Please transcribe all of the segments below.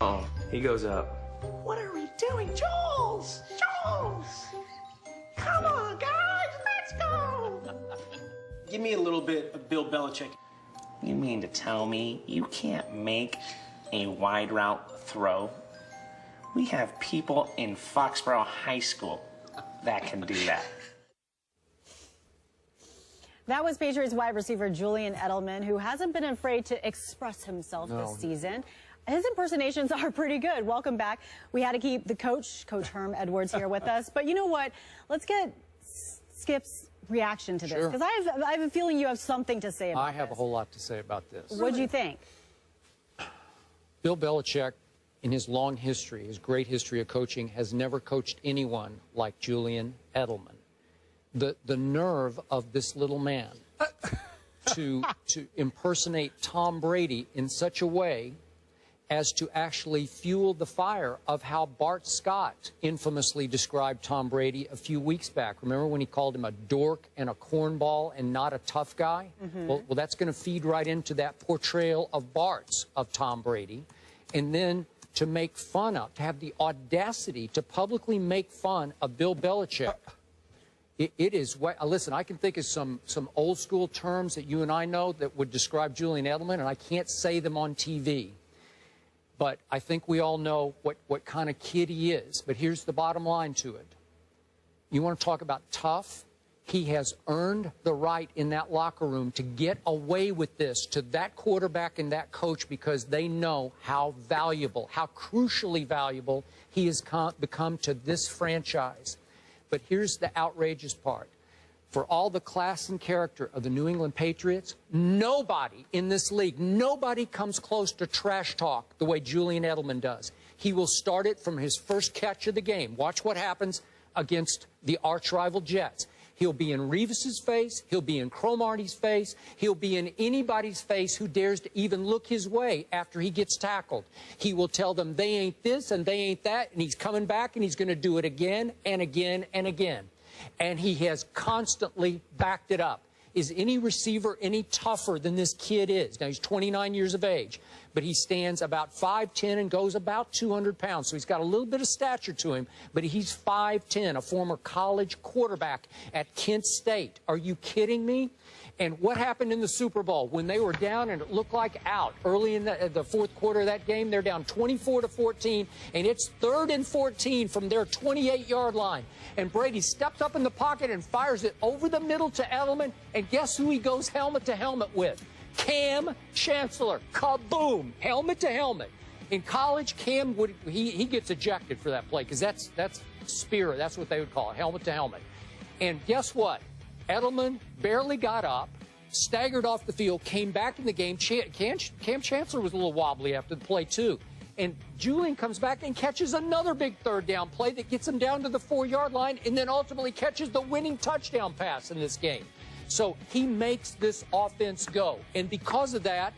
Oh, he goes up. What are we doing? Jules! Jules! Come on, guys, let's go! Give me a little bit of Bill Belichick. You mean to tell me you can't make a wide route throw? We have people in Foxborough High School that can do that. That was Patriots wide receiver Julian Edelman, who hasn't been afraid to express himself this season. His impersonations are pretty good. Welcome back. We had to keep the Coach Herm Edwards, here with us. But you know what? Let's get Skip's reaction to this, because I have a feeling you have something to say about this. I have a whole lot to say about this. What do you think? Bill Belichick, in his long history, his great history of coaching, has never coached anyone like Julian Edelman. The nerve of this little man to impersonate Tom Brady in such a way as to actually fuel the fire of how Bart Scott infamously described Tom Brady a few weeks back. Remember when he called him a dork and a cornball and not a tough guy? Well, that's going to feed right into that portrayal of Bart's of Tom Brady. And then to make fun of, to have the audacity to publicly make fun of Bill Belichick. It is, listen, I can think of some old school terms that you and I know that would describe Julian Edelman, and I can't say them on TV. But I think we all know what kind of kid he is. But here's the bottom line to it. You want to talk about tough? He has earned the right in that locker room to get away with this to that quarterback and that coach, because they know how valuable, how crucially valuable he has become to this franchise. But here's the outrageous part. For all the class and character of the New England Patriots, nobody in this league, nobody comes close to trash talk the way Julian Edelman does. He will start it from his first catch of the game. Watch what happens against the arch-rival Jets. He'll be in Revis's face. He'll be in Cromartie's face. He'll be in anybody's face who dares to even look his way after he gets tackled. He will tell them they ain't this and they ain't that, and he's coming back and he's going to do it again and again and again. And he has constantly backed it up. Is any receiver any tougher than this kid is? Now, he's 29 years of age, but he stands about 5'10" and goes about 200 pounds. So he's got a little bit of stature to him, but he's 5'10", a former college quarterback at Kent State. Are you kidding me? And what happened in the Super Bowl when they were down and it looked like out early in the fourth quarter of that game? They're down 24-14, and it's 3rd and 14 from their 28-yard line. And Brady steps up in the pocket and fires it over the middle to Edelman, and guess who he goes helmet to helmet with? Cam Chancellor. Kaboom! Helmet to helmet. In college, Cam he gets ejected for that play, because that's spirit. That's what they would call it, helmet to helmet. And guess what? Edelman barely got up, staggered off the field, came back in the game. Cam Chancellor was a little wobbly after the play, too. And Julian comes back and catches another big third down play that gets him down to the 4-yard line, and then ultimately catches the winning touchdown pass in this game. So he makes this offense go. And because of that,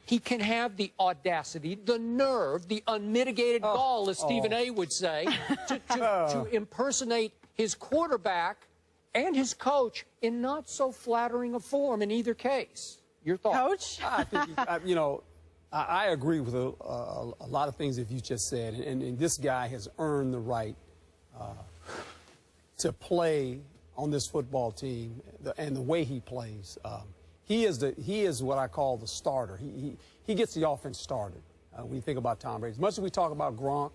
he can have the audacity, the nerve, the unmitigated gall, as Stephen A. would say, to impersonate his quarterback and his coach in not so flattering a form in either case. Your thoughts? Coach? I think, you know, I agree with a lot of things that you just said, and this guy has earned the right to play on this football team, and the way he plays. He is what I call the starter. He gets the offense started. When you think about Tom Brady, as much as we talk about Gronk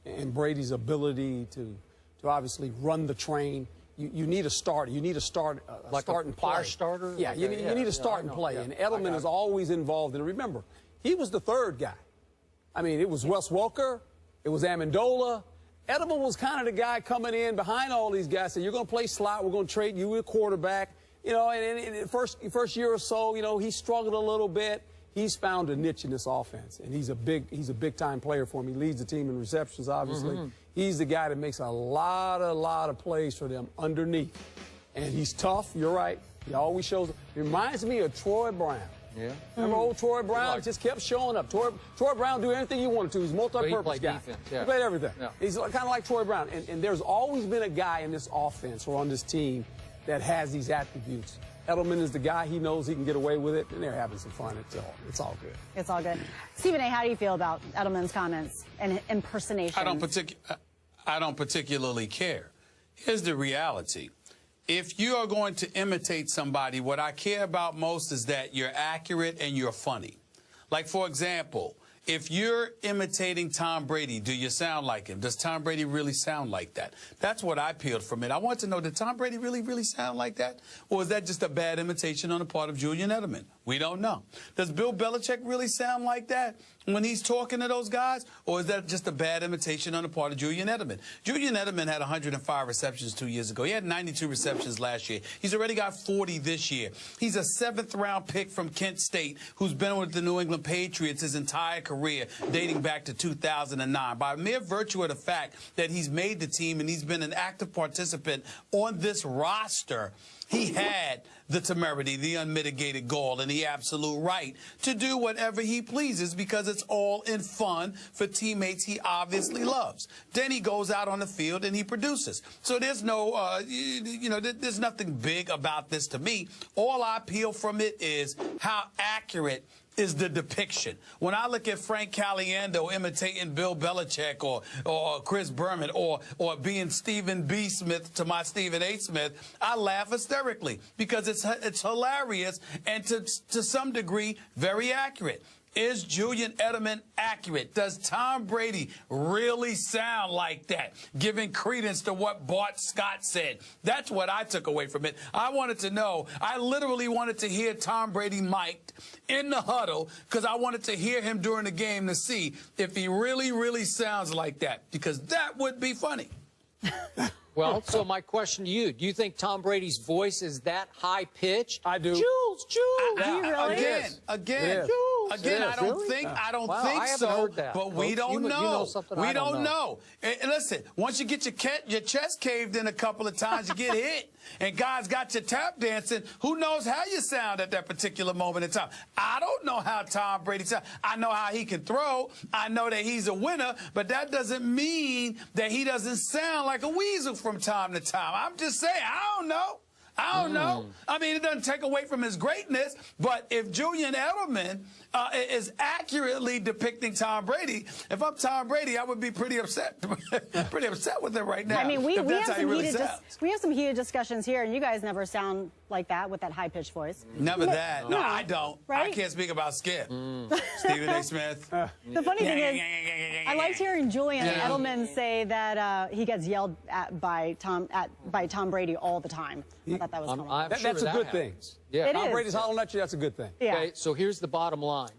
and Brady's ability to obviously run the train, you need a starter. You need a start and play. Fire starter? Yeah, you need a start and play. And Edelman is always involved. And remember, he was the third guy. I mean, it was Wes Welker. It was Amendola. Edelman was kind of the guy coming in behind all these guys, saying, you're going to play slot, we're going to trade you a quarterback. You know, and in the first year or so, you know, he struggled a little bit. He's found a niche in this offense, and he's a big-time player for him. He leads the team in receptions, obviously. He's the guy that makes a lot of plays for them underneath. And he's tough, you're right. He always shows up. He reminds me of Troy Brown. Yeah. Remember old Troy Brown? Just kept showing up. Troy Brown do anything he wanted to. He's a multi-purpose guy. Defense, He played everything. Yeah. He's kind of like Troy Brown. And there's always been a guy in this offense or on this team that has these attributes. Edelman is the guy. He knows he can get away with it, and they're having some fun. It's all good. It's all good. Stephen A., how do you feel about Edelman's comments and impersonations? I don't particularly care. Here's the reality. If you are going to imitate somebody, what I care about most is that you're accurate and you're funny. Like, for example, if you're imitating Tom Brady, do you sound like him? Does Tom Brady really sound like that? That's what I peeled from it. I want to know, did Tom Brady really sound like that? Or is that just a bad imitation on the part of Julian Edelman? We don't know. Does Bill Belichick really sound like that when he's talking to those guys? Or is that just a bad imitation on the part of Julian Edelman? Julian Edelman had 105 receptions 2 years ago. He had 92 receptions last year. He's already got 40 this year. He's a 7th-round pick from Kent State who's been with the New England Patriots his entire career, dating back to 2009. By mere virtue of the fact that he's made the team and he's been an active participant on this roster, he had the temerity, the unmitigated gall, and the absolute right to do whatever he pleases because it's all in fun for teammates he obviously loves. Then he goes out on the field and he produces. So there's no, there's nothing big about this to me. All I peel from it is how accurate is the depiction. When I look at Frank Caliendo imitating Bill Belichick or Chris Berman or being Stephen B. Smith to my Stephen A. Smith, I laugh hysterically because it's hilarious and to some degree very accurate. Is Julian Edelman accurate? Does Tom Brady really sound like that? Giving credence to what Bart Scott said. That's what I took away from it. I wanted to know, I literally wanted to hear Tom Brady mic'd in the huddle because I wanted to hear him during the game to see if he really sounds like that, because that would be funny. Well, so my question to you, do you think Tom Brady's voice is that high-pitched? I do. Jules! Do you really? Again, I don't think so, but we don't know. We don't know. And listen, once you get your chest caved in a couple of times, you get hit, and guys got you tap dancing, who knows how you sound at that particular moment in time. I don't know how Tom Brady sounds. I know how he can throw. I know that he's a winner, but that doesn't mean that he doesn't sound like a weasel from time to time. I'm just saying, I don't know. I don't know. I mean, it doesn't take away from his greatness, but if Julian Edelman is accurately depicting Tom Brady, if I'm Tom Brady, I would be pretty upset. Pretty upset with him right now. I mean, we have some heated discussions here, and you guys never sound like that with that high-pitched voice. Never that. No, I don't. Right? I can't speak about Skip. Stephen A. Smith. The funny thing is, I liked hearing Julian Edelman say that he gets yelled at by Tom Brady all the time. I thought that was funny. That's a good thing. Yeah. Tom Brady's hollering at you, that's a good thing. Yeah. Okay, so here's the bottom line.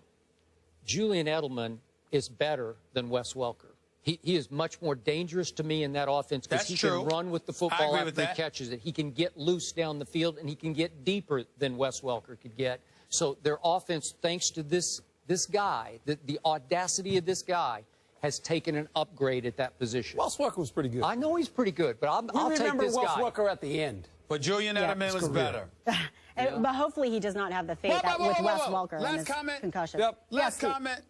Julian Edelman is better than Wes Welker. He is much more dangerous to me in that offense because he can run with the football after he catches it. He can get loose down the field, and he can get deeper than Wes Welker could get. So their offense, thanks to this guy, the audacity of this guy, has taken an upgrade at that position. Wes Welker was pretty good. I know he's pretty good, but I'll take this guy. remember Wes Welker at the end. But Julian Edelman was better. But hopefully he does not have the fate with Wes Welker and his concussion. Last comment.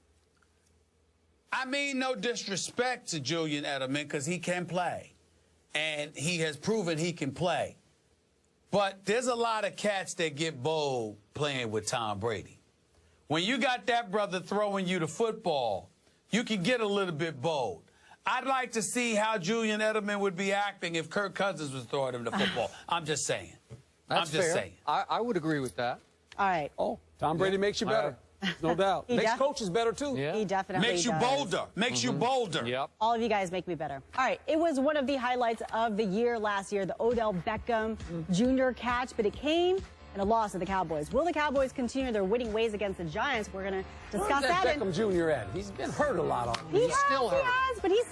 I mean no disrespect to Julian Edelman because he can play. And he has proven he can play. But there's a lot of cats that get bold playing with Tom Brady. When you got that brother throwing you the football, you can get a little bit bold. I'd like to see how Julian Edelman would be acting if Kirk Cousins was throwing him the football. I'm just saying. That's fair. I would agree with that. All right. Oh, Tom Brady makes you better. No doubt. Makes coaches better, too. Yeah. He definitely makes you bolder. Makes you bolder. Yep. All of you guys make me better. All right. It was one of the highlights of the year last year, the Odell Beckham Jr. catch, but it came in a loss to the Cowboys. Will the Cowboys continue their winning ways against the Giants? We're going to discuss that. Where's Beckham Jr. at? He's been hurt a lot. He still hurt. But he's